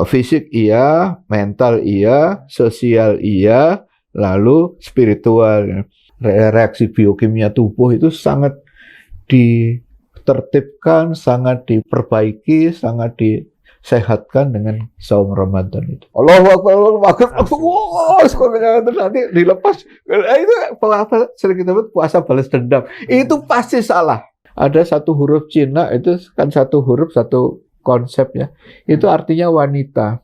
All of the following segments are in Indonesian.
Fisik iya, mental iya, sosial iya, lalu spiritual. Reaksi biokimia tubuh itu sangat ditertibkan, sangat diperbaiki, sangat disehatkan dengan saum Ramadan itu. Allahu Akbar, Allahu Akbar, terus nanti dilepas. Itu apa sering kita sebut puasa balas dendam. Itu pasti salah. Ada satu huruf Cina, itu kan satu huruf, satu konsep ya. Itu artinya wanita.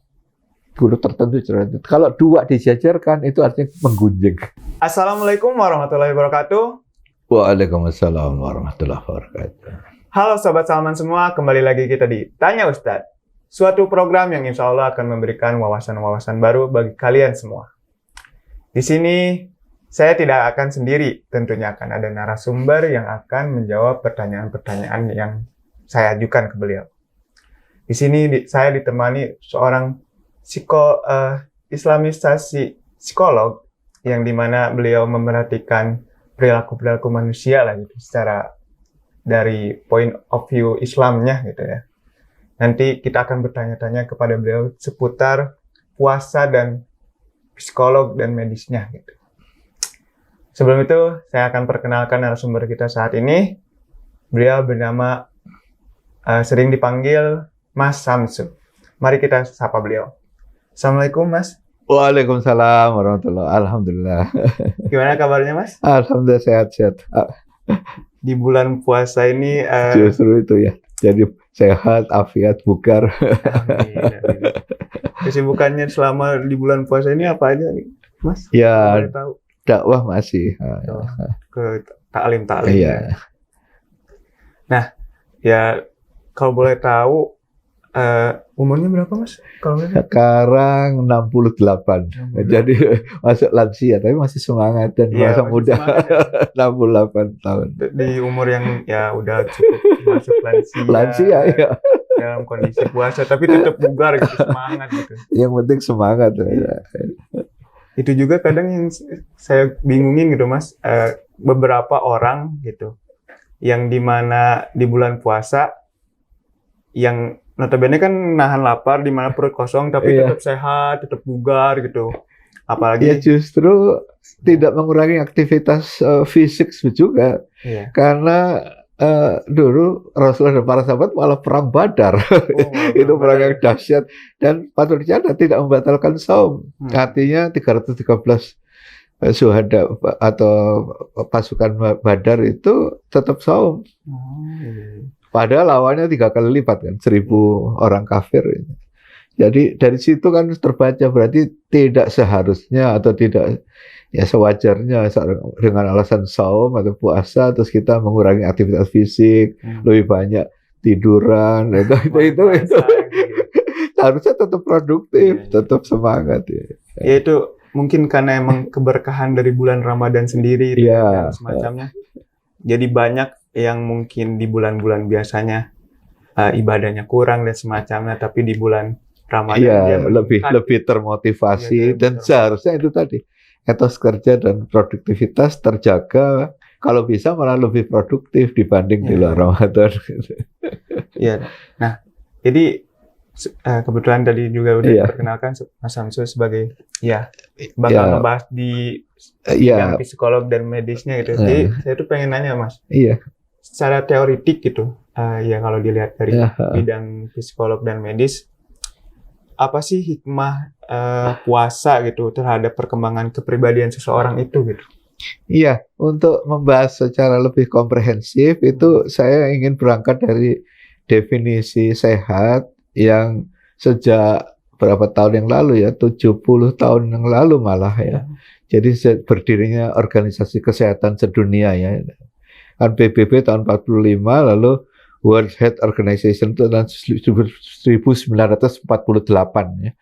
Huruf tertentu. Kalau dua dijajarkan, itu artinya menggunjing. Assalamualaikum warahmatullahi wabarakatuh. Waalaikumsalam warahmatullahi wabarakatuh. Halo Sobat Salman semua, kembali lagi kita di Tanya Ustadz. Suatu program yang insya Allah akan memberikan wawasan-wawasan baru bagi kalian semua. Di sini, saya tidak akan sendiri, tentunya akan ada narasumber yang akan menjawab pertanyaan-pertanyaan yang saya ajukan ke beliau. Di sini saya ditemani seorang islamisasi psikolog yang dimana beliau memerhatikan perilaku-perilaku manusia lah gitu, secara dari point of view Islamnya gitu ya. Nanti kita akan bertanya-tanya kepada beliau seputar puasa dan psikolog dan medisnya gitu. Sebelum itu, saya akan perkenalkan narasumber kita saat ini. Beliau bernama, sering dipanggil Mas Samsu. Mari kita sapa beliau. Assalamualaikum, Mas. Waalaikumsalam warahmatullahi wabarakatuh. Alhamdulillah. Gimana kabarnya, Mas? Alhamdulillah sehat-sehat. Di bulan puasa ini... Justru itu ya. Jadi sehat, afiat, bugar. Alhamdulillah. Kesibukannya selama di bulan puasa ini apa aja nih, Mas? Ya, boleh tahu? Dakwah masih. Ke taklim-taklim. Iya. Ya. Nah, ya kalau boleh tahu, umurnya berapa, Mas? Kalau Sekarang 68. Jadi masuk lansia, tapi masih semangat dan masa muda. Ya. 68 tahun. Di umur yang ya udah cukup masuk lansia. Lansia ya. Dalam kondisi puasa, tapi tetap bugar gitu, semangat gitu. Yang penting semangat. Ya. Itu juga kadang yang saya bingungin gitu, Mas. Beberapa orang gitu, yang dimana di bulan puasa, yang notabene kan nahan lapar, di mana perut kosong, tapi tetap sehat, tetap bugar gitu. Apalagi ya justru tidak mengurangi aktivitas fisik juga. Karena dulu Rasulullah dan para sahabat malah perang Badar. Itu perang yang dahsyat. Dan patut dicatat tidak membatalkan saum. Artinya 313 syuhada atau pasukan Badar itu tetap saum. Padahal lawannya 3 kali lipat kan, 1.000 orang kafir. Jadi dari situ kan terbaca berarti tidak seharusnya atau tidak ya sewajarnya dengan alasan saum atau puasa terus kita mengurangi aktivitas fisik, lebih banyak tiduran, itu harusnya tetap produktif, tetap semangat ya. Ya itu mungkin karena emang keberkahan dari bulan Ramadan sendiri dan semacamnya. Jadi banyak yang mungkin di bulan-bulan biasanya ibadahnya kurang dan semacamnya, tapi di bulan Ramadan dia lebih termotivasi dan seharusnya itu tadi etos kerja dan produktivitas terjaga, kalau bisa malah lebih produktif dibanding di luar Ramadan. Iya. Nah, jadi kebetulan tadi juga udah diperkenalkan Mas Samsu sebagai bakal ngebahas di yang psikolog dan medisnya gitu. Jadi saya tuh pengen nanya, Mas. Secara teoritik gitu, ya kalau dilihat dari bidang psikolog dan medis, apa sih hikmah puasa gitu terhadap perkembangan kepribadian seseorang itu gitu? Iya, untuk membahas secara lebih komprehensif itu saya ingin berangkat dari definisi sehat yang sejak berapa tahun yang lalu ya, 70 tahun yang lalu malah ya. Jadi berdirinya Organisasi Kesehatan Sedunia ya. Kan PBB tahun 45, lalu World Health Organization itu tahun 1948 ya.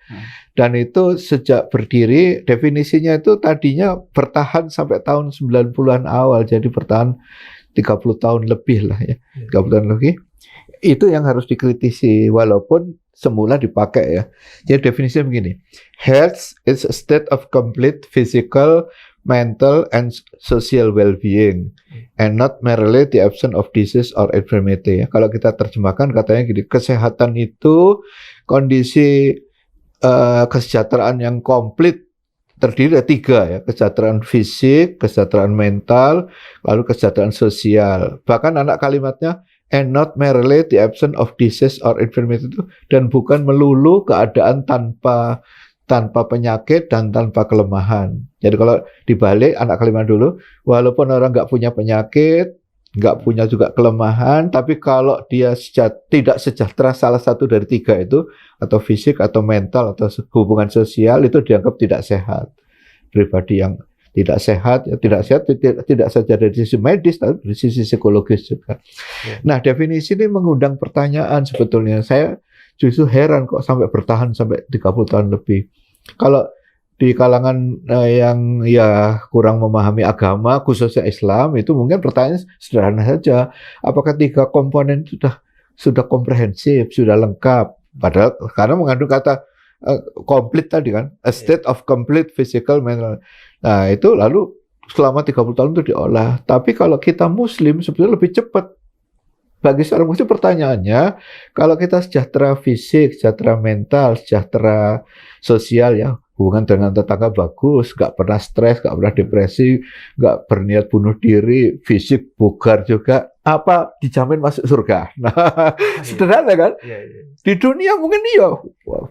Dan itu sejak berdiri definisinya itu tadinya bertahan sampai tahun 90-an awal, jadi bertahan 30 tahun lebih lah ya. 30 tahun lebih. Itu yang harus dikritisi walaupun semula dipakai ya. Jadi definisinya begini. Health is a state of complete physical, mental and social well-being, and not merely the absence of disease or infirmity. Kalau kita terjemahkan katanya gini, kesehatan itu kondisi kesejahteraan yang komplit, terdiri dari 3 ya, kesejahteraan fisik, kesejahteraan mental, lalu kesejahteraan sosial. Bahkan anak kalimatnya and not merely the absence of disease or infirmity itu, dan bukan melulu keadaan tanpa penyakit dan tanpa kelemahan. Jadi kalau dibalik anak kalimat dulu, walaupun orang nggak punya penyakit, nggak punya juga kelemahan, tapi kalau dia tidak sejahtera salah satu dari 3 itu, atau fisik, atau mental, atau hubungan sosial, itu dianggap tidak sehat. Pribadi yang tidak sehat tidak saja dari sisi medis, tapi dari sisi psikologis juga. Nah, definisi ini mengundang pertanyaan sebetulnya. Saya justru heran kok sampai bertahan sampai 30 tahun lebih. Kalau di kalangan yang ya kurang memahami agama, khususnya Islam, itu mungkin pertanyaan sederhana saja. Apakah 3 komponen itu sudah komprehensif, sudah lengkap? Padahal karena mengandung kata complete tadi kan, a state of complete physical, mental. Nah, itu lalu selama 30 tahun itu diolah. Tapi kalau kita Muslim sebetulnya lebih cepat. Bagi seorang Muslim pertanyaannya, kalau kita sejahtera fisik, sejahtera mental, sejahtera sosial ya, hubungan dengan tetangga bagus, nggak pernah stres, nggak pernah depresi, nggak berniat bunuh diri, fisik bugar juga, apa dijamin masuk surga? Nah, sederhana kan? Di dunia mungkin iya,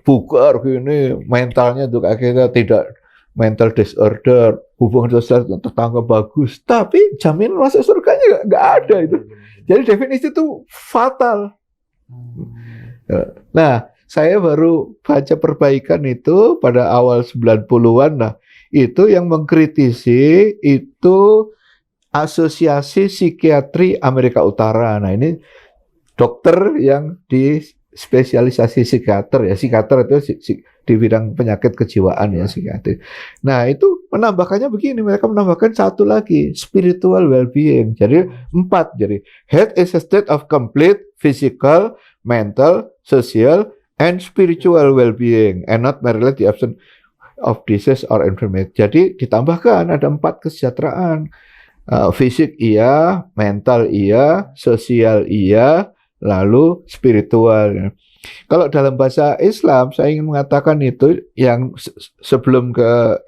bugar gini, mentalnya juga kita tidak mental disorder, hubungan sosial tetangga bagus, tapi jamin masuk surganya nggak ada itu. Jadi definisi itu fatal. Nah, saya baru baca perbaikan itu pada awal 90-an. Nah, itu yang mengkritisi itu Asosiasi Psikiatri Amerika Utara. Nah, ini dokter yang di spesialisasi psikiater ya. Psikiater itu di bidang penyakit kejiwaan ya, psikiatri. Nah, itu menambahkannya begini, mereka menambahkan satu lagi, spiritual well-being. Jadi 4. Jadi health is a state of complete physical, mental, social, and spiritual well-being, and not merely the absence of disease or infirmity. Jadi ditambahkan ada 4 kesejahteraan. Fisik iya, mental iya, sosial iya, lalu spiritual. Kalau dalam bahasa Islam, saya ingin mengatakan itu yang sebelum ke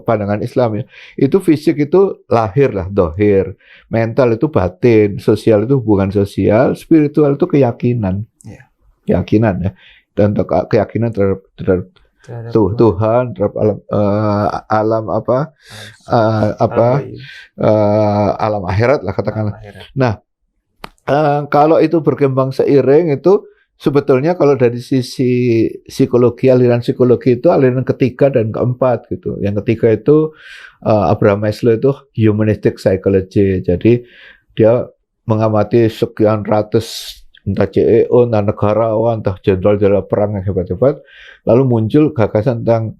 pandangan Islam ya, itu fisik itu lahir lah, dohir, mental itu batin, sosial itu hubungan sosial, spiritual itu keyakinan, keyakinan ya, dan keyakinan terhadap Tuhan, terhadap alam alam akhirat lah katakanlah. Nah, kalau itu berkembang seiring itu sebetulnya kalau dari sisi psikologi, aliran psikologi itu aliran ketiga dan keempat gitu. Yang ketiga itu Abraham Maslow itu humanistic psychology. Jadi dia mengamati sekian ratus entah CEO, entah negarawan, entah jenderal-jenderal perang yang hebat-hebat, lalu muncul gagasan tentang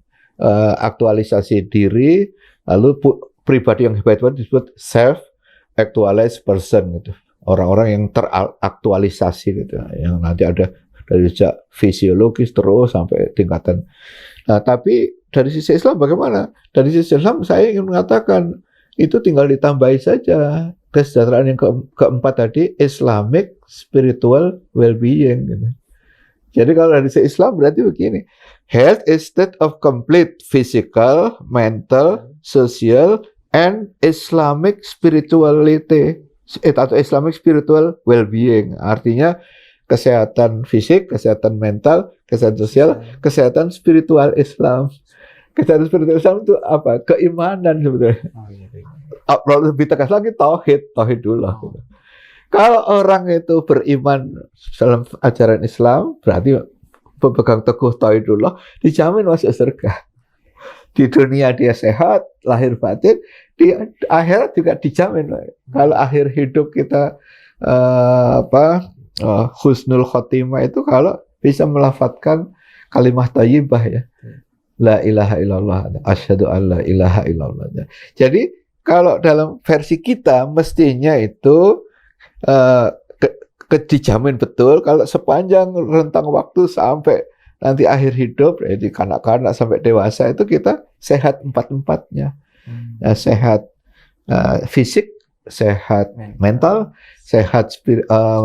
aktualisasi diri, lalu pribadi yang hebat-hebat disebut self-actualized person gitu. Orang-orang yang teraktualisasi gitu, yang nanti ada dari sejak fisiologis terus sampai tingkatan. Nah, tapi dari sisi Islam bagaimana? Dari sisi Islam saya ingin mengatakan itu tinggal ditambahi saja kesejahteraan yang keempat tadi, Islamic spiritual well-being gitu. Jadi kalau dari sisi Islam berarti begini, health is state of complete physical, mental, social, and Islamic spirituality. Atau Islamic spiritual well-being, artinya kesehatan fisik, kesehatan mental, kesehatan sosial, kesehatan spiritual Islam. Kesehatan spiritual Islam itu apa? Keimanan sebetulnya. Lebih tegas lagi tauhid dulu. Kalau orang itu beriman dalam ajaran Islam, berarti pemegang teguh tauhidullah, dijamin masuk surga. Di dunia dia sehat, lahir batin, di akhirat juga dijamin. Kalau akhir hidup kita husnul khotimah itu kalau bisa melafadzkan kalimat thayyibah ya. La ilaha illallah, asyhadu an la ilaha illallah. Jadi kalau dalam versi kita mestinya itu dijamin betul kalau sepanjang rentang waktu sampai nanti akhir hidup, jadi kanak-kanak sampai dewasa itu kita sehat 4-4-nya. Sehat fisik, sehat mental, sehat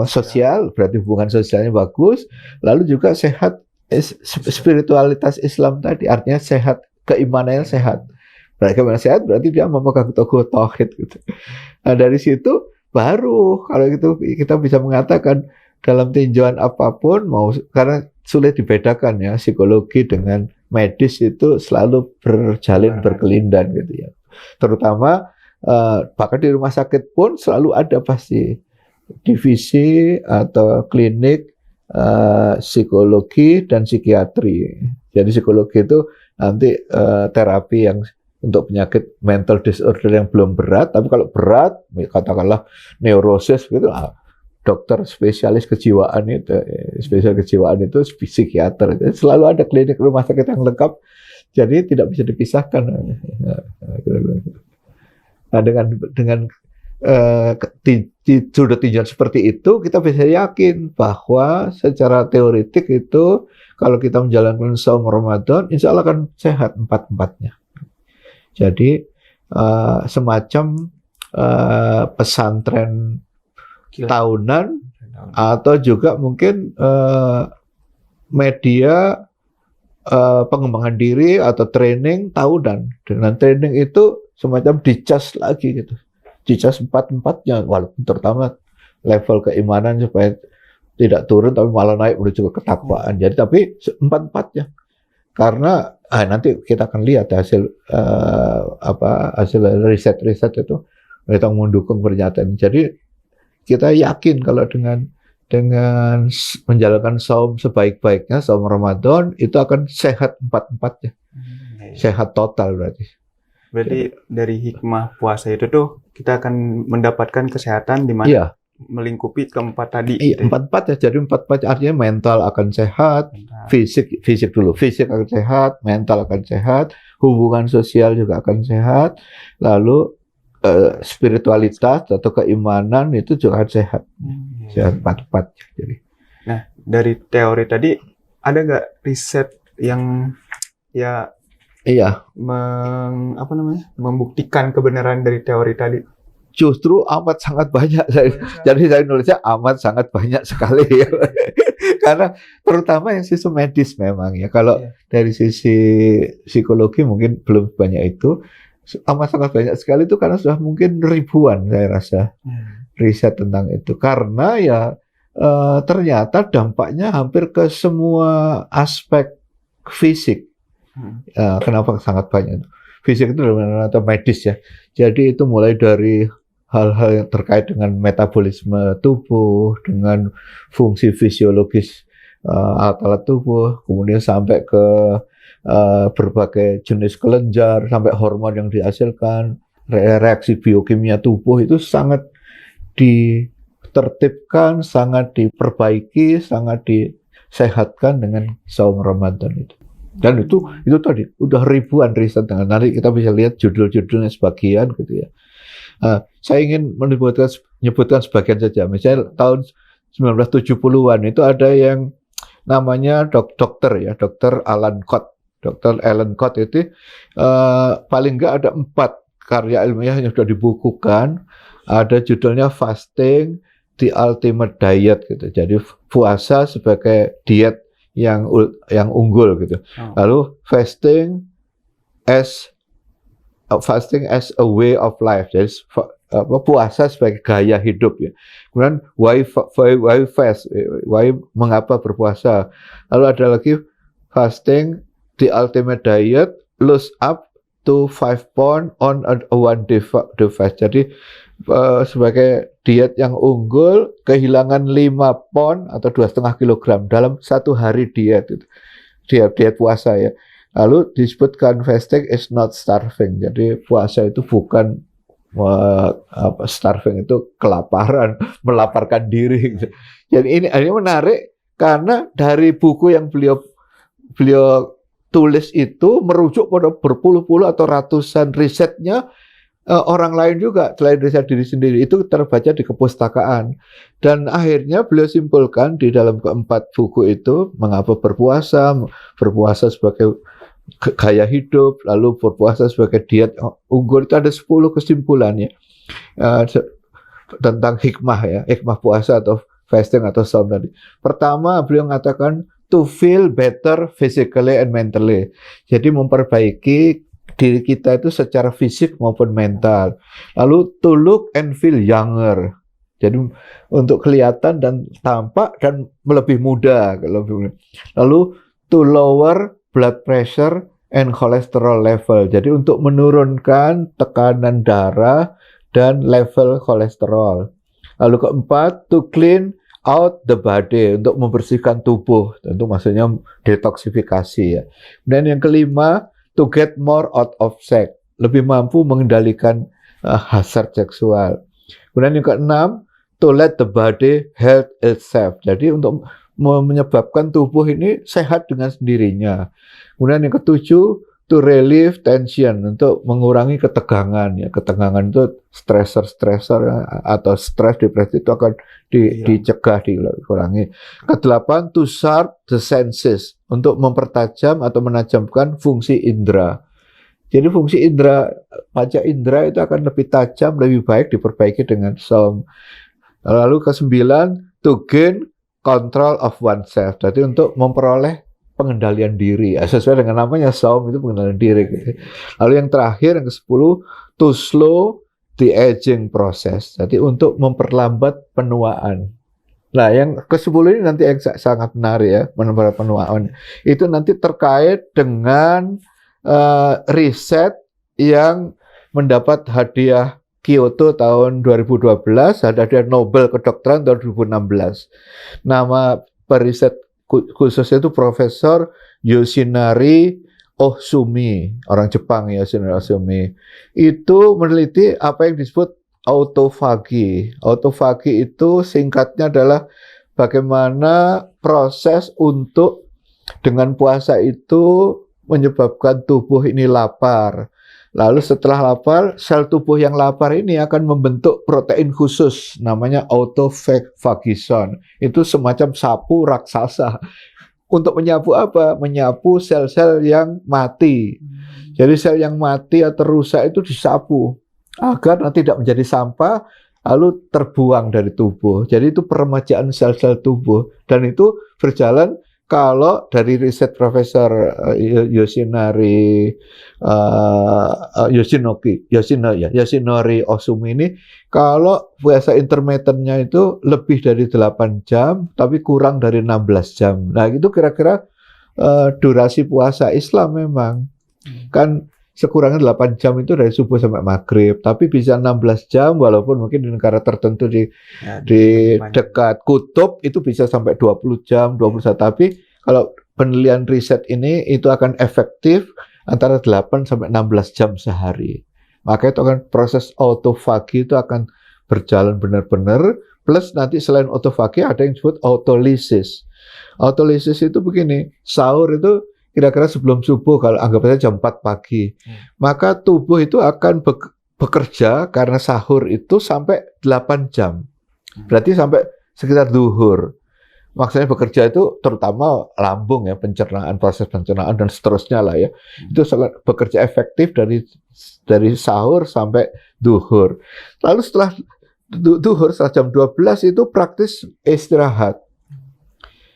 sosial, berarti hubungan sosialnya bagus, lalu juga sehat spiritualitas Islam tadi, artinya sehat, keimanannya sehat. Berarti keimanan sehat berarti dia memegang teguh tauhid gitu. Nah dari situ baru kalau gitu kita bisa mengatakan dalam tinjauan apapun karena sulit dibedakan ya, psikologi dengan medis itu selalu berjalin berkelindan gitu ya. Terutama bahkan di rumah sakit pun selalu ada pasti divisi atau klinik psikologi dan psikiatri. Jadi psikologi itu nanti terapi yang untuk penyakit mental disorder yang belum berat, tapi kalau berat katakanlah neurosis gitu, dokter spesialis kejiwaan itu, psikiater. Jadi selalu ada klinik rumah sakit yang lengkap, jadi tidak bisa dipisahkan. Nah, dengan sudut tinjauan seperti itu, kita bisa yakin bahwa secara teoretik itu kalau kita menjalankan saum Ramadan, insya Allah akan sehat empat-empatnya. Jadi semacam pesantren tahunan atau juga mungkin media pengembangan diri atau training tahunan. Dengan training itu semacam dicas lagi gitu. Dicas empat-empatnya, walaupun terutama level keimanan supaya tidak turun tapi malah naik menuju ke ketakwaan. Jadi tapi empat-empatnya. Karena nanti kita akan lihat hasil hasil riset itu kita mendukung pernyataan. Jadi kita yakin kalau dengan menjalankan saum sebaik-baiknya, saum Ramadan itu akan sehat empat-empatnya. Sehat total berarti. Berarti dari hikmah puasa itu tuh kita akan mendapatkan kesehatan di mana melingkupi keempat tadi. Iya, empat-empat ya. Jadi empat-empat artinya mental akan sehat, fisik akan sehat, mental akan sehat, hubungan sosial juga akan sehat, lalu spiritualitas atau keimanan itu juga akan sehat. Sehat empat-empat. Jadi. Nah, dari teori tadi ada nggak riset yang membuktikan kebenaran dari teori tadi? Justru amat sangat banyak. Jadi saya nulisnya amat sangat banyak sekali ya. Karena terutama yang sisi medis memang ya. Kalau dari sisi psikologi mungkin belum banyak itu. Amat sangat banyak sekali itu karena sudah mungkin ribuan saya rasa riset tentang itu. Karena ya ternyata dampaknya hampir ke semua aspek fisik. Kenapa sangat banyak? Fisik itu atau medis ya. Jadi itu mulai dari hal-hal yang terkait dengan metabolisme tubuh, dengan fungsi fisiologis alat-alat tubuh, kemudian sampai ke berbagai jenis kelenjar, sampai hormon yang dihasilkan, reaksi biokimia tubuh itu sangat ditertibkan, sangat diperbaiki, sangat disehatkan dengan saum Ramadan itu. Dan itu tadi udah ribuan riset, nanti kita bisa lihat judul-judulnya sebagian gitu ya. Saya ingin menyebutkan sebagian saja. Misalnya tahun 1970-an itu ada yang namanya dokter Alan Cott. Dr. Alan Cott itu paling nggak ada 4 karya ilmiah yang sudah dibukukan. Ada judulnya Fasting, The Ultimate Diet gitu. Jadi puasa sebagai diet yang unggul gitu. Lalu fasting as a way of life. Jadi puasa sebagai gaya hidup ya. Kemudian why fast? Why mengapa berpuasa? Lalu ada lagi fasting, the ultimate diet, lose up to 5 pounds on a one day fast. Jadi sebagai diet yang unggul, kehilangan 5 pound atau 2,5 kilogram dalam 1 hari diet itu. Diet puasa ya. Lalu disebutkan fasting is not starving. Jadi puasa itu bukan starving itu kelaparan, melaparkan diri. Jadi ini menarik karena dari buku yang beliau tulis itu merujuk pada berpuluh-puluh atau ratusan risetnya orang lain juga selain riset diri sendiri, itu terbaca di kepustakaan. Dan akhirnya beliau simpulkan di dalam keempat buku itu mengapa berpuasa sebagai gaya hidup, lalu berpuasa sebagai diet unggul, itu ada 10 kesimpulannya tentang hikmah ya, hikmah puasa atau fasting atau saum tadi. Pertama, beliau mengatakan to feel better physically and mentally. Jadi memperbaiki diri kita itu secara fisik maupun mental. Lalu to look and feel younger. Jadi untuk kelihatan dan tampak dan lebih muda. Lalu to lower blood pressure and cholesterol level. Jadi untuk menurunkan tekanan darah dan level kolesterol. Lalu keempat, to clean out the body, untuk membersihkan tubuh. Tentu maksudnya detoksifikasi ya. Dan yang kelima, to get more out of sex, lebih mampu mengendalikan hasrat seksual. Kemudian yang keenam, to let the body health itself. Jadi untuk menyebabkan tubuh ini sehat dengan sendirinya. Kemudian yang ketujuh, to relieve tension, untuk mengurangi ketegangan ya. Ketegangan itu stresor atau stres, depresi itu akan dicegah, dikurangi. Kedelapan, to sharp the senses, untuk mempertajam atau menajamkan fungsi indera. Jadi fungsi indera, panca indera itu akan lebih tajam, lebih baik diperbaiki dengan saum. Lalu kesembilan, to gain control of oneself. Jadi untuk memperoleh pengendalian diri. Sesuai dengan namanya, saum itu pengendalian diri. Lalu yang terakhir, yang ke-10, to slow the aging process. Jadi untuk memperlambat penuaan. Nah, yang ke-10 ini nanti yang sangat menarik ya, memperlambat penuaan. Itu nanti terkait dengan riset yang mendapat hadiah Kyoto tahun 2012, hadiah Nobel kedokteran tahun 2016. Nama periset khususnya itu Profesor Yoshinari Ohsumi, orang Jepang ya, Yoshinari Ohsumi. Itu meneliti apa yang disebut autofagi. Autofagi itu singkatnya adalah bagaimana proses untuk dengan puasa itu menyebabkan tubuh ini lapar. Lalu setelah lapar, sel tubuh yang lapar ini akan membentuk protein khusus, namanya autophagisome. Itu semacam sapu raksasa. Untuk menyapu apa? Menyapu sel-sel yang mati. Jadi sel yang mati atau rusak itu disapu, agar nanti tidak menjadi sampah, lalu terbuang dari tubuh. Jadi itu peremajaan sel-sel tubuh. Dan itu berjalan. Kalau dari riset Profesor Yoshinari Ohsumi ini, kalau puasa intermittennya itu lebih dari 8 jam, tapi kurang dari 16 jam. Nah, itu kira-kira durasi puasa Islam memang. Kan sekurangnya 8 jam itu dari subuh sampai maghrib, tapi bisa 16 jam, walaupun mungkin di negara tertentu di dekat kutub itu bisa sampai 20 jam, 21. Tapi kalau penelitian riset ini itu akan efektif antara 8 sampai 16 jam sehari. Maka itu akan proses autofagi itu akan berjalan benar-benar, plus nanti selain autofagi ada yang disebut autolysis. Autolysis itu begini, sahur itu kira-kira sebelum subuh, kalau anggap saja jam 4 pagi. Maka tubuh itu akan bekerja karena sahur itu sampai 8 jam. Berarti sampai sekitar zuhur. Maksudnya bekerja itu terutama lambung ya, pencernaan, proses pencernaan dan seterusnya lah ya. Itu sangat bekerja efektif dari sahur sampai zuhur. Lalu setelah zuhur, setelah jam 12 itu praktis istirahat.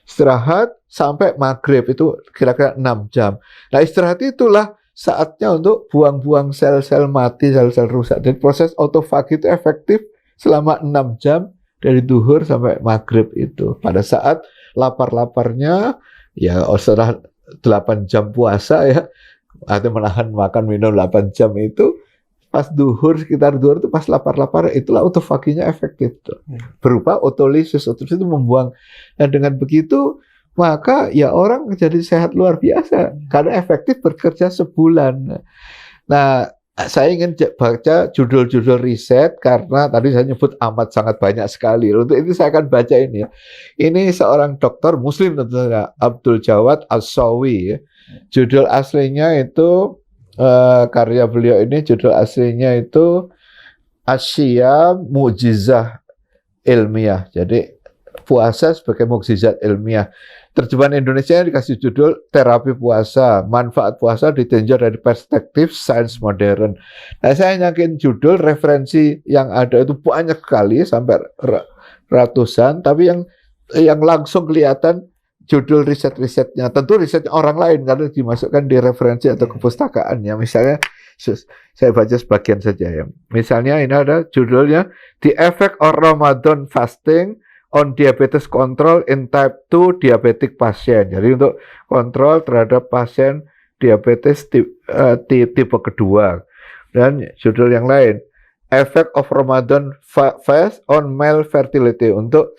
Istirahat sampai maghrib, itu kira-kira 6 jam. Nah, istirahat itulah saatnya untuk buang-buang sel-sel mati, sel-sel rusak. Jadi proses autofagi itu efektif selama 6 jam dari zuhur sampai maghrib itu. Pada saat lapar-laparnya, ya setelah 8 jam puasa ya, atau menahan makan minum 8 jam itu, pas zuhur, sekitar zuhur itu pas lapar-lapar, itulah autofaginya efektif tuh. Berupa autolysis itu membuang. Dan dengan begitu maka ya orang jadi sehat luar biasa karena efektif bekerja sebulan. Nah, saya ingin baca judul-judul riset karena tadi saya nyebut amat sangat banyak sekali. Untuk itu saya akan baca ini ya. Ini seorang dokter muslim tentunya, Abdul Jawad As-Sawi ya. Judul aslinya itu karya beliau ini, judul aslinya itu Asya Mukjizah Ilmiah. Jadi puasa sebagai mukjizat ilmiah. Terjemahan Indonesia dikasih judul Terapi Puasa, Manfaat Puasa Ditinjau dari Perspektif Sains Modern. Nah, saya yakin judul referensi yang ada itu banyak sekali sampai ratusan, tapi yang langsung kelihatan judul riset-risetnya. Tentu risetnya orang lain karena dimasukkan di referensi atau kepustakaannya. Misalnya saya baca sebagian saja ya. Misalnya ini ada judulnya The Effect of Ramadan Fasting on Diabetes Control in Type 2 Diabetic Patient. Jadi untuk kontrol terhadap pasien diabetes tipe kedua. Dan judul yang lain, Effect of Ramadan Fast on Male Fertility, untuk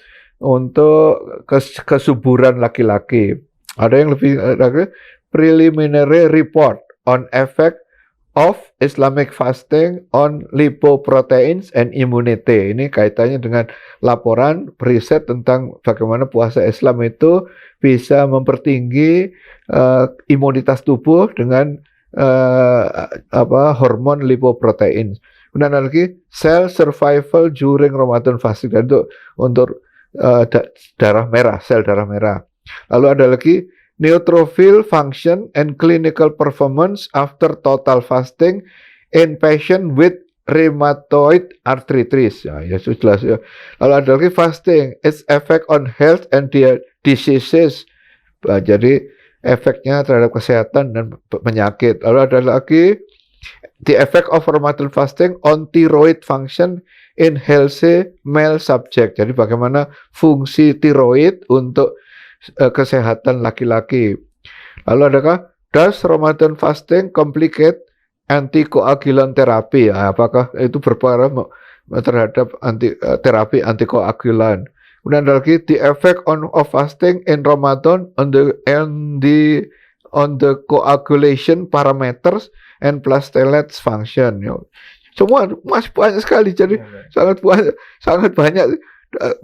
kesuburan laki-laki. Ada yang lebih Preliminary Report on Effect of Islamic Fasting on Lipoproteins and Immunity. Ini kaitannya dengan laporan riset tentang bagaimana puasa Islam itu bisa mempertinggi imunitas tubuh dengan hormon lipoprotein. Kemudian ada lagi cell survival during Ramadan fasting, untuk darah merah, sel darah merah. Lalu ada lagi neutrophil function and clinical performance after total fasting in patient with rheumatoid arthritis. Ya jelas ya. Lalu ada lagi fasting, its effect on health and diseases. Jadi efeknya terhadap kesehatan dan penyakit. Lalu ada lagi the effect of Ramadan fasting on thyroid function in healthy male subject. Jadi bagaimana fungsi tiroid untuk kesehatan laki-laki. Lalu adakah does Ramadan fasting complicate antikoagulan terapi? Apakah itu berpengaruh terhadap terapi antikoagulan? Kemudian ada lagi the effect of fasting in Ramadan on the coagulation parameters and platelets function. Semua masih banyak sekali, jadi sangat banyak.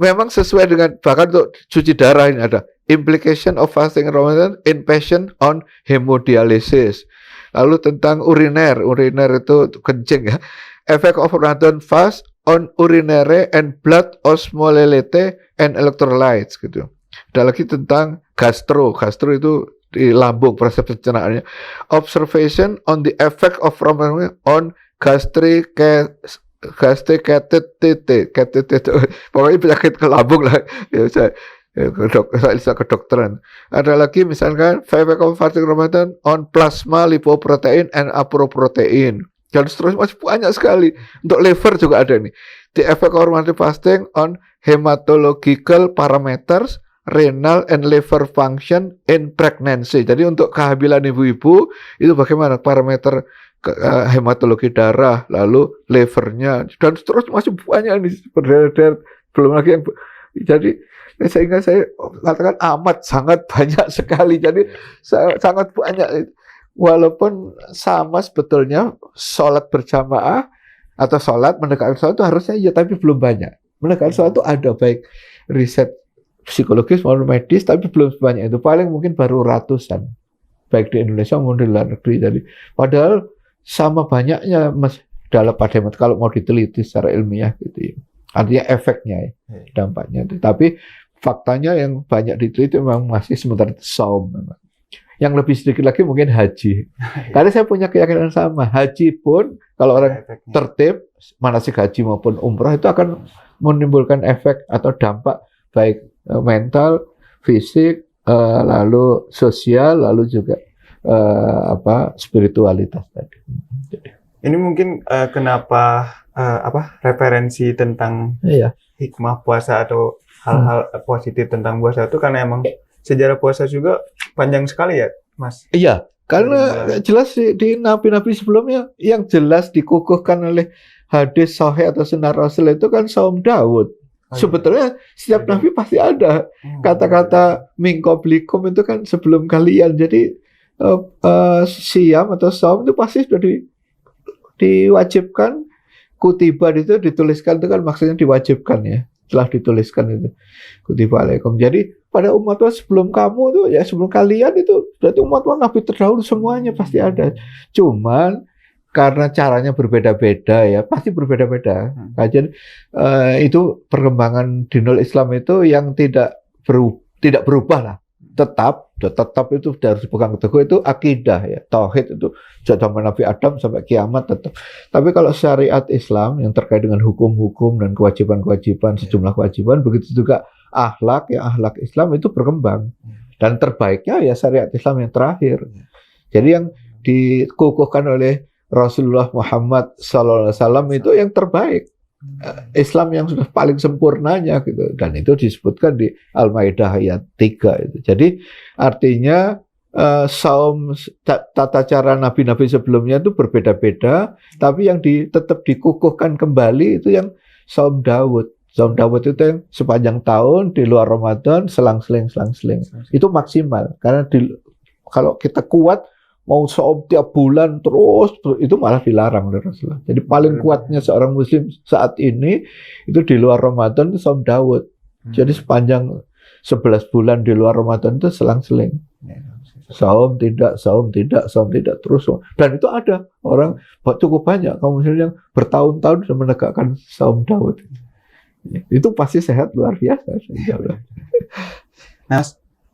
Memang sesuai dengan, bahkan untuk cuci darah ini ada implication of fasting Ramadan in patient on hemodialysis. Lalu tentang uriner itu kencing ya. Effect of Ramadan fast on urinary and blood osmolality and electrolytes gitu. Ada lagi tentang gastro itu di lambung, proses pencernaannya. Observation on the effect of Ramadan on gastric pokoknya penyakit ke lambung lah ya, saya kedokteran. Ada lagi misalkan effect of fasting Ramadan on plasma lipoprotein and apoprotein, dan seterusnya masih banyak sekali. Untuk liver juga ada nih, the effect of Ramadan fasting on hematological parameters, renal and liver function in pregnancy. Jadi untuk kehamilan ibu-ibu itu bagaimana parameter hematologi darah, lalu livernya, dan seterusnya masih banyak nih berderet-deret, belum lagi yang jadi sehingga saya katakan sangat banyak sekali. Jadi sangat banyak, walaupun sama sebetulnya sholat berjamaah atau sholat mendekatkan sholat itu harusnya ya, tapi belum banyak. Mendekatkan sholat itu ada baik riset psikologis maupun medis, tapi belum sebanyak itu. Paling mungkin baru ratusan, baik di Indonesia maupun di luar negeri. Jadi padahal sama banyaknya dalam pada kalau mau diteliti secara ilmiah gitu ya. Artinya efeknya ya, dampaknya itu. Tapi faktanya yang banyak diteliti memang masih sementara saum memang. Yang lebih sedikit lagi mungkin haji. Karena saya punya keyakinan sama, haji pun kalau orang tertib manasik haji maupun umrah itu akan menimbulkan efek atau dampak baik mental, fisik, lalu sosial, lalu juga spiritualitas tadi. Ini mungkin kenapa referensi tentang hikmah puasa atau hal-hal positif tentang puasa itu karena emang sejarah puasa juga panjang sekali ya, Mas. Iya, karena jelas di nabi-nabi sebelumnya yang jelas dikukuhkan oleh hadis sahih atau sunnah Rasul itu kan saum Daud. Sebetulnya setiap nabi pasti ada kata-kata min qablikum itu kan sebelum kalian. Jadi siam atau saum itu pasti sudah diwajibkan. Kutiba itu dituliskan, itu kan maksudnya diwajibkan ya, telah dituliskan itu kutiba alaikum. Jadi pada umat sebelum kamu tuh ya, sebelum kalian itu berarti umat nabi terdahulu semuanya pasti ada. Cuman karena caranya berbeda-beda ya, pasti berbeda-beda. Jadi itu perkembangan dinul Islam itu yang tidak berubah lah. tetap itu harus dipegang teguh, itu akidah ya, tauhid itu zaman Nabi Adam sampai kiamat tetap. Tapi kalau syariat Islam yang terkait dengan hukum-hukum dan kewajiban-kewajiban, sejumlah kewajiban, begitu juga akhlak, ya akhlak Islam itu berkembang. Dan terbaiknya ya syariat Islam yang terakhir. Jadi yang dikukuhkan oleh Rasulullah Muhammad SAW itu yang terbaik. Islam yang sudah paling sempurnanya gitu, dan itu disebutkan di Al-Maidah ayat 3 itu. Jadi artinya saum tata cara nabi-nabi sebelumnya itu berbeda-beda, tapi yang tetap dikukuhkan kembali itu yang saum Daud. Saum Daud itu yang sepanjang tahun di luar Ramadan selang-seling. Itu maksimal karena kalau kita kuat mau saum tiap bulan terus itu malah dilarang oleh Rasulullah. Jadi paling kuatnya seorang muslim saat ini itu di luar Ramadan itu saum Daud. Jadi sepanjang 11 bulan di luar Ramadan itu selang-seling. Saum tidak terus. Dan itu ada orang cukup banyak kaum muslim yang bertahun-tahun sudah menegakkan saum Daud. Itu pasti sehat luar biasa. Nah,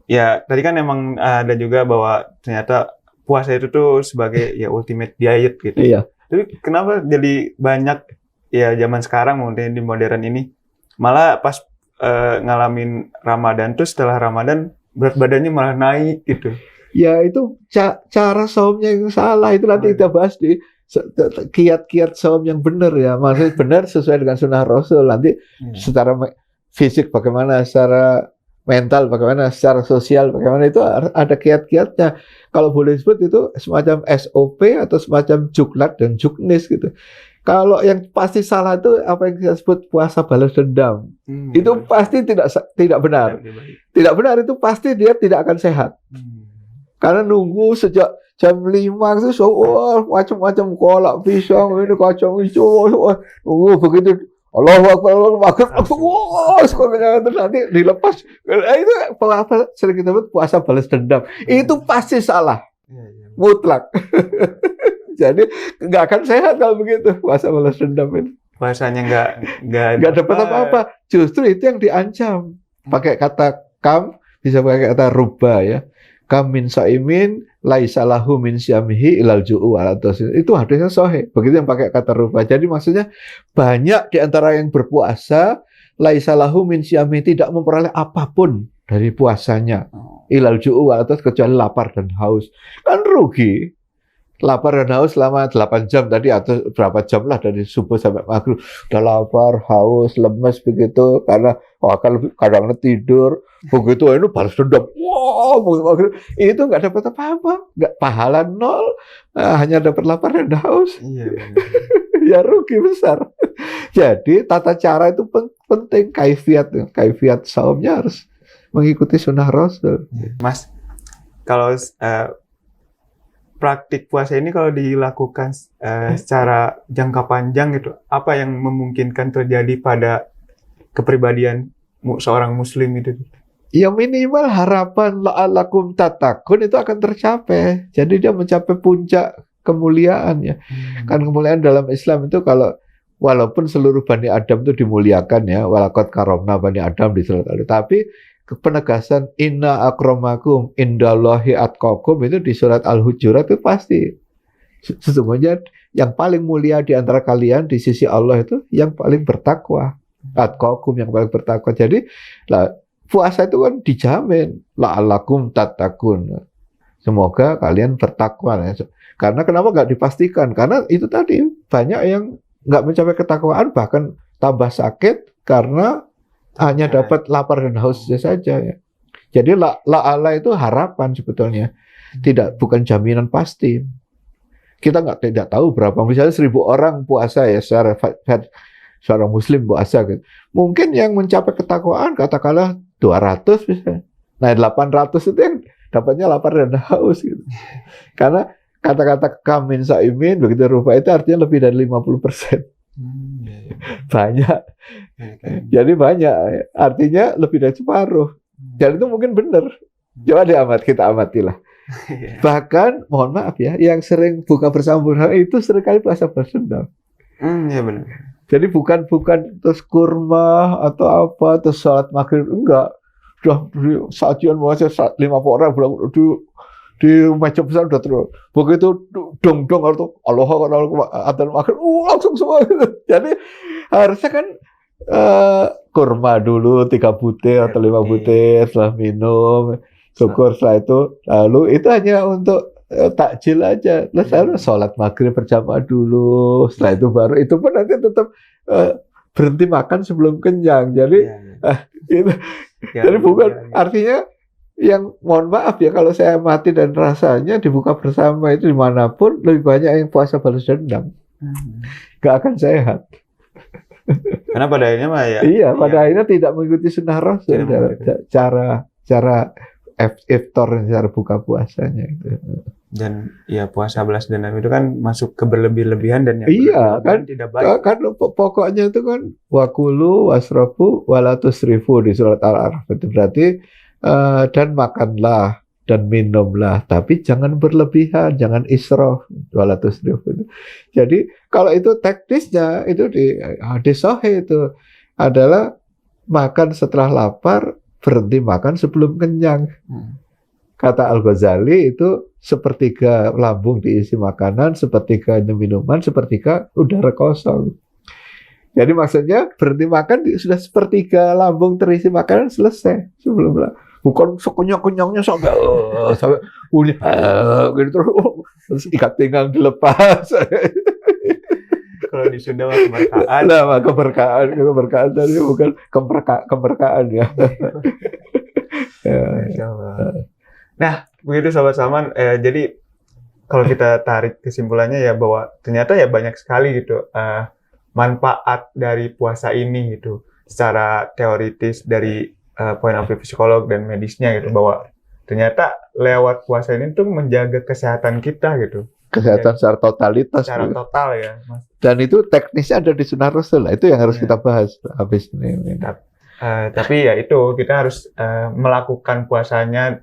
ya tadi kan emang ada juga bahwa ternyata puasa itu tuh sebagai ya ultimate diet gitu. Iya. Tapi kenapa jadi banyak ya zaman sekarang mungkin di modern ini malah pas ngalamin Ramadan tuh setelah Ramadan berat badannya malah naik gitu. Ya itu cara saumnya yang salah, itu nanti kita bahas di kiat-kiat saum yang benar ya. Maksudnya benar sesuai dengan sunnah Rasul. Nanti secara fisik bagaimana, secara mental bagaimana, secara sosial bagaimana, itu ada kiat-kiatnya. Kalau boleh disebut itu semacam SOP atau semacam juklat dan juknis gitu. Kalau yang pasti salah itu apa yang kita sebut puasa balas dendam. Itu pasti tidak benar. Tidak benar, itu pasti dia tidak akan sehat. Karena nunggu sejak jam 5 itu macam-macam kolak pisang ini kacang hijau. Nunggu begitu Allahu Akbar, nanti dilepas. Itu apa sering kita sebut puasa balas dendam. Itu pasti salah, mutlak. Jadi nggak akan sehat kalau begitu puasa balas dendam itu. Puasanya nggak dapat apa-apa. Justru itu yang diancam. Pakai kata kam, bisa pakai kata ruba ya. Kam min saimin laisa lahu min syamihi ilal ju'u itu hadisnya sahih. Begitu yang pakai kata ruba. Jadi maksudnya banyak di antara yang berpuasa laisa lahu min syamihi tidak memperoleh apapun dari puasanya ilal ju'u kecuali lapar dan haus. Kan rugi. Lapar dan haus selama 8 jam tadi atau berapa jam lah dari subuh sampai maghrib. Udah lapar, haus, lemes begitu karena kadang tidur. Begitu ini balas dendam. Maghrib. Itu nggak dapat apa-apa, nggak pahala nol, hanya dapat lapar dan haus. Ya rugi besar. Jadi tata cara itu penting, kaifiat saumnya harus mengikuti sunnah Rasul. Mas, kalau praktik puasa ini kalau dilakukan secara jangka panjang gitu, apa yang memungkinkan terjadi pada kepribadian seorang muslim itu? Ya minimal harapan la'alakum tatakun itu akan tercapai. Jadi dia mencapai puncak kemuliaan ya. Kan kemuliaan dalam Islam itu kalau walaupun seluruh Bani Adam itu dimuliakan ya, walaqad karomna Bani Adam di surat Al, tapi penegasan inna akramakum indallahi atqakum itu di surat Al-Hujurat itu pasti. Sesungguhnya yang paling mulia di antara kalian di sisi Allah itu yang paling bertakwa. Atqakum yang paling bertakwa. Jadi puasa itu kan dijamin la'alakum tatakun. Semoga kalian bertakwa. Karena kenapa nggak dipastikan? Karena itu tadi banyak yang nggak mencapai ketakwaan bahkan tambah sakit karena hanya dapat lapar dan haus saja ya. Jadi la'ala itu harapan sebetulnya, bukan jaminan pasti. Kita tidak tahu berapa, misalnya 1.000 orang puasa ya secara muslim puasa gitu. Mungkin yang mencapai ketakwaan katakanlah 200 misalnya. Nah 800 itu yang dapatnya lapar dan haus gitu. Karena kata-kata kamin saimin begitu rupa itu artinya lebih dari 50%. Banyak. Jadi banyak. Artinya lebih dari separuh. Dan itu mungkin benar. Coba kita amatilah. Bahkan mohon maaf ya, yang sering buka bersama itu seringkali puasa balas dendam. Ya benar. Jadi bukan terus kurma atau apa terus sholat maghrib, enggak. Sudah sajian puasa 50 orang di meja besar udah terus. Begitu dong atau Allah adzan maghrib, langsung semua. Jadi harusnya kan kurma dulu 3 butir atau 5 butir, setelah minum, syukur setelah itu, lalu itu hanya untuk takjil aja. Lalu sholat maghrib berjamaah dulu, setelah itu baru, itu pun nanti tetap berhenti makan sebelum kenyang. Jadi itu, jadi bukan artinya yang mohon maaf ya kalau saya mati dan rasanya dibuka bersama itu dimanapun lebih banyak yang puasa balas dendam, nggak akan sehat. Karena pada akhirnya mah ya. Iya, pada akhirnya tidak mengikuti sunnah Rasul cara iftar dan cara buka puasanya itu. Dan ya puasa balas dendam itu kan masuk ke berlebih-lebihan dan yang iya kan tidak baik. Kan pokoknya itu kan wakulu wasrafu walatusrifu di surat Al-A'raf itu berarti dan makanlah dan minumlah, tapi jangan berlebihan, jangan israf, walatusrifu itu. Jadi kalau itu teknisnya itu di hadis sahih itu adalah makan setelah lapar, berhenti makan sebelum kenyang. Kata Al-Ghazali itu sepertiga lambung diisi makanan, sepertiga minuman, sepertiga udara kosong. Jadi maksudnya berhenti makan sudah sepertiga lambung terisi makanan selesai sebelum lah. Bukan sekenyang-kenyangnya sampai gitu terus ikat pinggang dilepas. Kalau di Sunda mah keberkaan. Nah, keberkaan tadi bukan keberkaan ya. Nah, begitu Sobat Salman, jadi kalau kita tarik kesimpulannya ya bahwa ternyata ya banyak sekali gitu manfaat dari puasa ini gitu, secara teoritis dari point of view psikolog dan medisnya gitu, bahwa ternyata lewat puasa ini tuh menjaga kesehatan kita gitu. Kesehatan secara totalitas. Secara total ya, Mas. Dan itu teknisnya ada di Sunnah Rasul, itu yang harus kita bahas habis ini. Tapi ya itu kita harus melakukan puasanya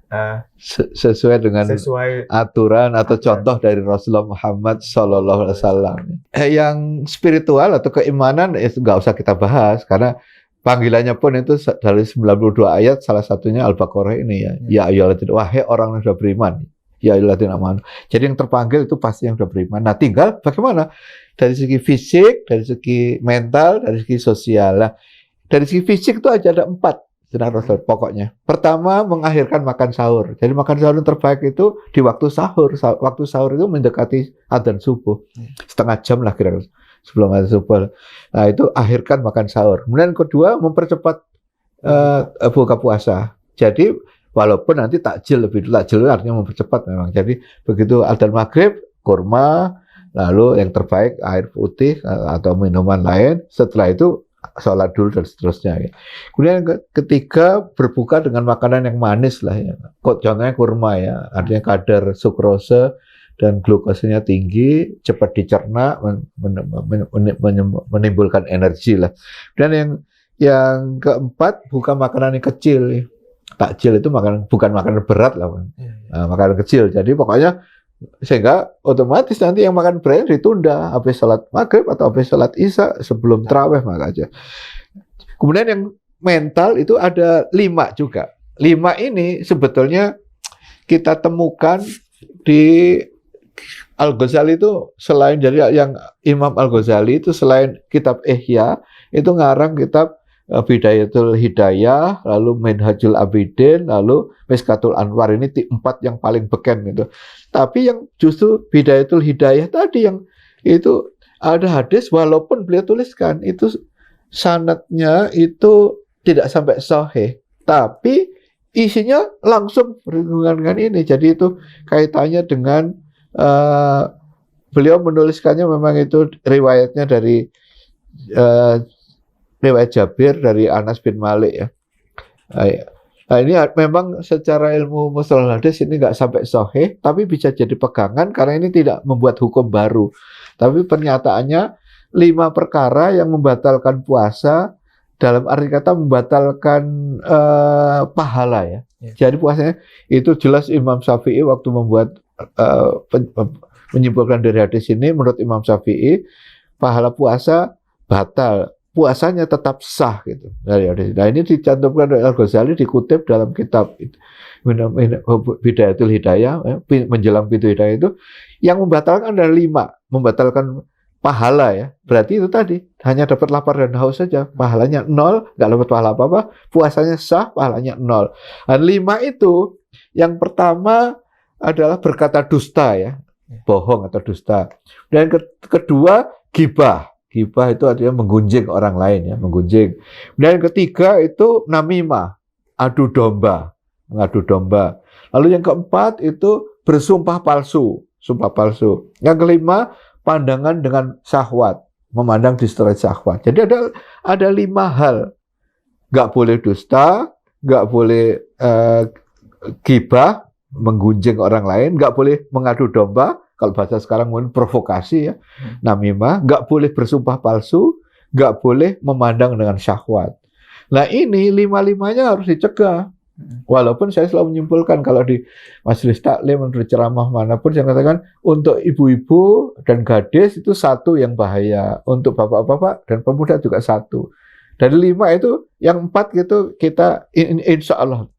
sesuai dengan aturan atau contoh dari Rasulullah Muhammad SAW. Yang spiritual atau keimanan itu nggak usah kita bahas karena panggilannya pun itu dari 92 ayat, salah satunya Al-Baqarah ini ya. Ya ayyuhalladzina, wahai orang yang sudah beriman. Ya ayyuhalladzina amanu. Jadi yang terpanggil itu pasti yang sudah beriman. Nah, tinggal bagaimana? Dari segi fisik, dari segi mental, dari segi sosial. Nah, dari segi fisik itu aja ada 4 pokoknya. Pertama, mengakhirkan makan sahur. Jadi makan sahur yang terbaik itu di waktu sahur. Waktu sahur itu mendekati adzan subuh. Setengah jam lah kira-kira sebelum adzan subuh. Nah, itu akhirkan makan sahur. Kemudian kedua, mempercepat buka puasa. Jadi walaupun nanti takjil lebih dulu. Takjil artinya mempercepat memang. Jadi begitu adzan maghrib, kurma, lalu yang terbaik air putih atau minuman lain. Setelah itu sholat dulu dan seterusnya. Ya. Kemudian ketiga, berbuka dengan makanan yang manis lah ya. Contohnya kurma ya, artinya kadar sukrose dan glukosanya tinggi, cepat dicerna, menimbulkan energi lah. Dan yang keempat, bukan makanan yang kecil. Ya. Takjil itu bukan makanan berat lah, makanan kecil. Jadi pokoknya sehingga otomatis nanti yang makan berat ditunda habis sholat maghrib atau habis sholat isya sebelum tarawih maka aja. Kemudian yang mental itu ada 5 juga. 5 ini sebetulnya kita temukan di Al-Ghazali itu selain dari yang Imam Al-Ghazali itu selain kitab Ihya itu ngarang kitab Bidayatul Hidayah, lalu Minhajul Abidin, lalu Miskatul Anwar. Ini 4 yang paling beken gitu. Tapi yang justru Bidayatul Hidayah tadi yang itu ada hadis walaupun beliau tuliskan itu sanadnya itu tidak sampai sahih, tapi isinya langsung berhubungan dengan ini. Jadi itu kaitannya dengan beliau menuliskannya memang itu riwayatnya dari riwayat Jabir dari Anas bin Malik ya. Nah, ini memang secara ilmu mustalah hadis ini nggak sampai sahih, tapi bisa jadi pegangan karena ini tidak membuat hukum baru. Tapi pernyataannya 5 perkara yang membatalkan puasa dalam arti kata membatalkan pahala ya. Jadi puasanya itu jelas Imam Syafi'i waktu membuat menyimpulkan dari hadis ini menurut Imam Syafi'i pahala puasa batal. puasanya tetap sah gitu. Nah ini dicantumkan oleh Al-Ghazali, dikutip dalam kitab Bidayatul Hidayah, menjelang pintu hidayah itu, yang membatalkan ada 5, membatalkan pahala ya. Berarti itu tadi hanya dapat lapar dan haus saja, pahalanya 0, nggak dapat pahala apa-apa, puasanya sah, pahalanya 0. Dan 5 itu, yang pertama adalah berkata dusta ya, bohong atau dusta. Dan kedua ghibah. Ghibah itu artinya menggunjing orang lain ya, menggunjing. Dan yang ketiga itu namimah, adu domba, mengadu domba. Lalu yang keempat itu bersumpah palsu, sumpah palsu. Yang kelima pandangan dengan syahwat, memandang distress syahwat. Jadi ada 5 hal. Nggak boleh dusta, nggak boleh ghibah, menggunjing orang lain, nggak boleh mengadu domba, kalau bahasa sekarang mungkin provokasi ya, namimah, nggak boleh bersumpah palsu, nggak boleh memandang dengan syahwat. Nah ini 5-5-nya harus dicegah. Walaupun saya selalu menyimpulkan kalau di majelis taklim, menurut ceramah manapun, saya katakan untuk ibu-ibu dan gadis itu 1 yang bahaya, untuk bapak-bapak dan pemuda juga 1. Dari 5 itu, yang 4 gitu kita insya Allah.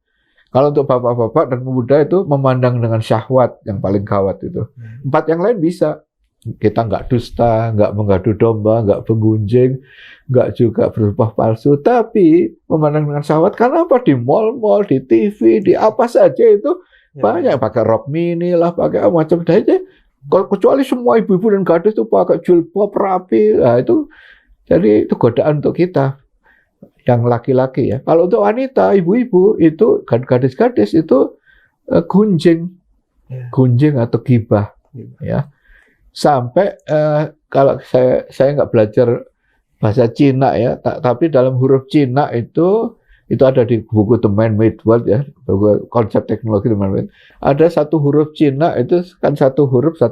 Kalau untuk bapak-bapak dan pemuda itu memandang dengan syahwat yang paling gawat itu. 4 yang lain bisa. Kita nggak dusta, nggak mengadu domba, nggak menggunjing, nggak juga bersumpah palsu, tapi memandang dengan syahwat. Karena apa? Di mall-mall, di TV, di apa saja itu banyak. Pakai rok mini lah, pakai macam aja. Kecuali semua ibu-ibu dan gadis itu pakai jilbab rapi. Nah itu, jadi itu godaan untuk kita. Yang laki-laki ya. Kalau untuk wanita, ibu-ibu itu, gadis-gadis itu gunjing atau ghibah, ya. Sampai kalau saya nggak belajar bahasa Cina ya, tapi dalam huruf Cina itu ada di buku The Man-Made World ya, buku konsep teknologi The Man-Made. Ada 1 huruf Cina itu kan 1 huruf 1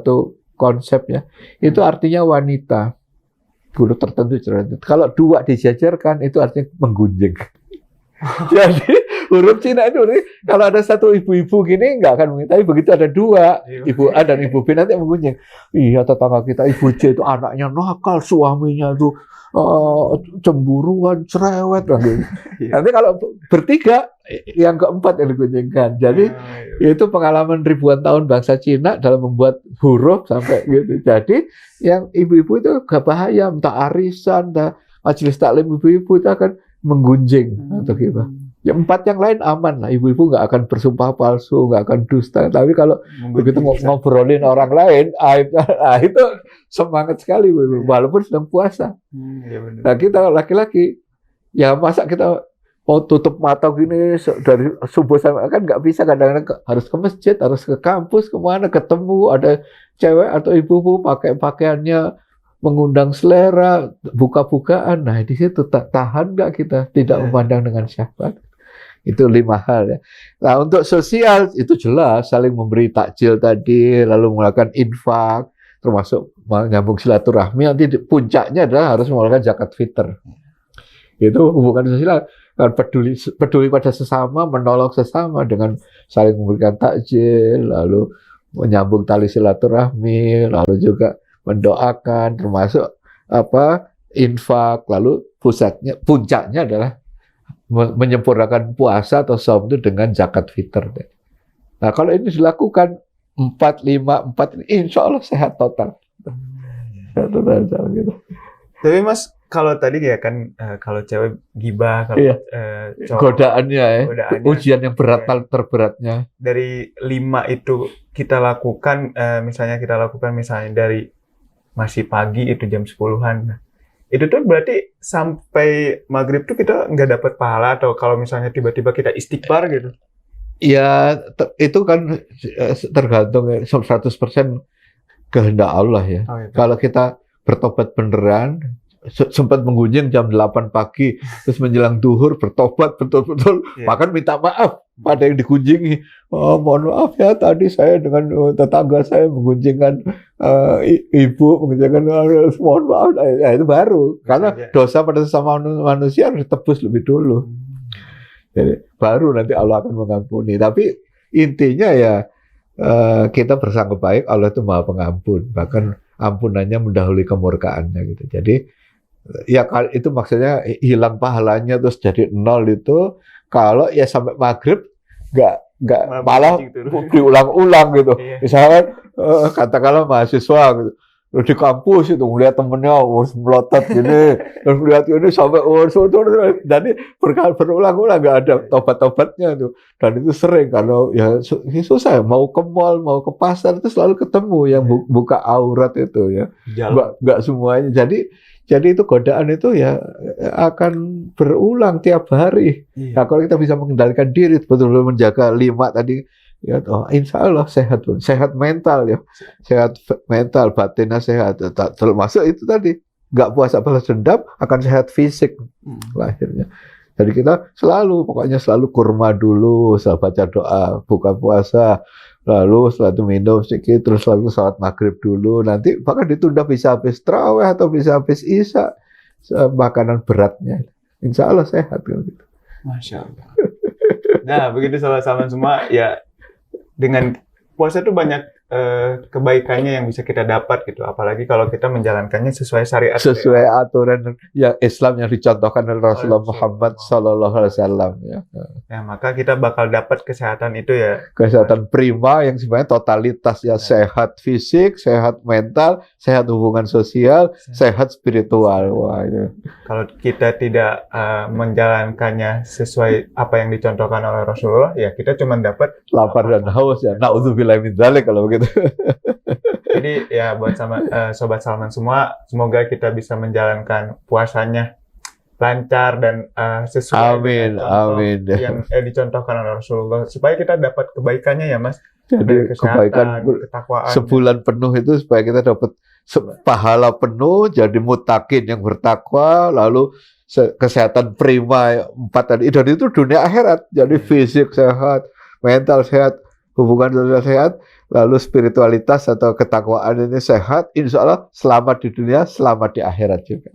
konsep ya. Itu artinya wanita. Huruf tertentu. Kalau 2 dijajarkan itu artinya menggunjing. Jadi huruf Cina itu kalau ada 1 ibu-ibu gini nggak akan menggunjing, tapi begitu ada 2, ibu A dan ibu B nanti menggunjing. Iya, tetangga kita ibu C itu anaknya nakal, suaminya itu cemburuan, cerewet gitu. Nanti kalau bertiga, yang keempat yang digunjingkan. Jadi itu pengalaman ribuan tahun bangsa Cina dalam membuat huruf sampai gitu. Jadi yang ibu-ibu itu gak bahaya, entah arisan, entah majelis taklim ibu-ibu itu akan menggunjing atau gimana. Yang 4 yang lain aman lah, ibu-ibu nggak akan bersumpah palsu, nggak akan dusta. Tapi kalau begitu ngobrolin orang lain, itu semangat sekali, walaupun sedang puasa. Nah kita laki-laki, ya masa kita mau tutup mata gini dari subuh sampai kan nggak bisa, kadang-kadang harus ke masjid, harus ke kampus, kemana ketemu ada cewek atau ibu-ibu pakai pakaiannya mengundang selera, buka-bukaan. Nah di situ tahan nggak kita tidak memandang dengan syahwat. Itu 5 hal ya. Nah untuk sosial itu jelas, saling memberi takjil tadi, lalu melakukan infak, termasuk menyambung silaturahmi. Nanti puncaknya adalah harus melakukan zakat fitr. Itu hubungan sosial, kan peduli pada sesama, menolong sesama dengan saling memberikan takjil, lalu menyambung tali silaturahmi, lalu juga mendoakan, termasuk infak, lalu puncaknya adalah menyempurnakan puasa atau saum itu dengan zakat fitr. Nah kalau ini dilakukan 4, 5, 4 ini insya Allah sehat total. Sehat total gitu. Tapi Mas, kalau tadi ya kan kalau cewek ghibah, kalau cowok godaannya ujian yang berat terberatnya. Dari 5 itu kita lakukan, misalnya dari masih pagi itu jam 10-an. Itu tuh berarti sampai maghrib tuh kita nggak dapat pahala, atau kalau misalnya tiba-tiba kita istighfar gitu? Ya itu kan tergantung 100% kehendak Allah ya. Kalau kita bertobat beneran, sempat menggunjing jam 8 pagi, terus menjelang duhur bertobat betul-betul, bahkan minta maaf pada yang digunjingi. Oh, mohon maaf ya, tadi saya dengan tetangga saya menggunjingkan ibu, menggunjingkan, mohon maaf. Ya, itu baru, karena dosa pada sesama manusia harus ditebus lebih dulu. Jadi baru nanti Allah akan mengampuni. Tapi intinya ya kita bersangka baik, Allah itu Maha Pengampun, bahkan ampunannya mendahului kemurkaannya gitu. Jadi Ya itu maksudnya hilang pahalanya terus jadi nol itu kalau ya sampai maghrib nggak malah diulang-ulang gitu. Iya. Misalkan katakanlah mahasiswa gitu. Terus di kampus itu ngeliat temennya melotot gini, terus lihat ini sampai jadi berulang-ulang nggak ada tobat-tobatnya tuh. Dan itu sering kalau ya susah mau ke mall, mau ke pasar itu selalu ketemu yang buka aurat itu ya. Nggak semuanya. Jadi itu godaan itu ya akan berulang tiap hari. Nah, kalau kita bisa mengendalikan diri, betul-betul menjaga 5 tadi, ya, insya Allah sehat mental ya, sehat mental, batinnya sehat. Termasuk itu tadi, nggak puasa balas dendam akan sehat fisik lahirnya. Jadi kita pokoknya selalu kurma dulu, setelah baca doa, buka puasa. Lalu setelah itu minum sedikit, terus lalu sholat maghrib dulu. Nanti bahkan ditunda bisa habis tarawih atau bisa habis isya makanan beratnya. Insya Allah sehat gitu. Masya Allah. Nah, begitu sahabat-sahabat semua ya, dengan puasa itu banyak kebaikannya yang bisa kita dapat gitu. Apalagi kalau kita menjalankannya sesuai syariat. Sesuai aturan yang Islam yang dicontohkan oleh Rasulullah Muhammad SAW. Ya. Ya, maka kita bakal dapat kesehatan itu ya. Kesehatan prima yang sebenarnya totalitas ya, sehat fisik, sehat mental, sehat hubungan sosial, sehat spiritual. Wah, itu. Kalau kita tidak menjalankannya sesuai apa yang dicontohkan oleh Rasulullah, ya kita cuma dapat lapar dan haus ya. Na'udzubillahi min dzalik kalau begitu. Jadi ya buat Sobat Salman semua, semoga kita bisa menjalankan puasanya lancar dan sesuai amin. Yang dicontohkan oleh Rasulullah, supaya kita dapat kebaikannya ya Mas. Jadi kebaikan ketakwaan. Sebulan penuh itu supaya kita dapat pahala penuh, jadi mutakin yang bertakwa, lalu kesehatan prima 4 tadi. Dan itu dunia akhirat. Jadi fisik sehat, mental sehat, hubungan sosial sehat, lalu spiritualitas atau ketakwaan ini sehat, insya Allah selamat di dunia, selamat di akhirat juga.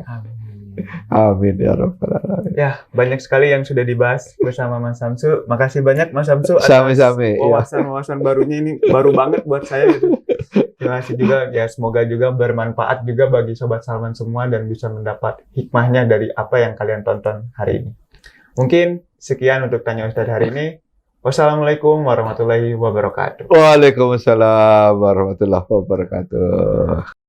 Amin ya rabbal alamin. Ya, banyak sekali yang sudah dibahas bersama Mas Samsu. Makasih banyak Mas Samsu atas wawasan-wawasan barunya, ini baru banget buat saya gitu. Terima kasih juga ya, semoga juga bermanfaat juga bagi Sobat Salman semua dan bisa mendapat hikmahnya dari apa yang kalian tonton hari ini. Mungkin sekian untuk Tanya Ustadz hari ini. Wassalamualaikum warahmatullahi wabarakatuh. Waalaikumsalam warahmatullahi wabarakatuh.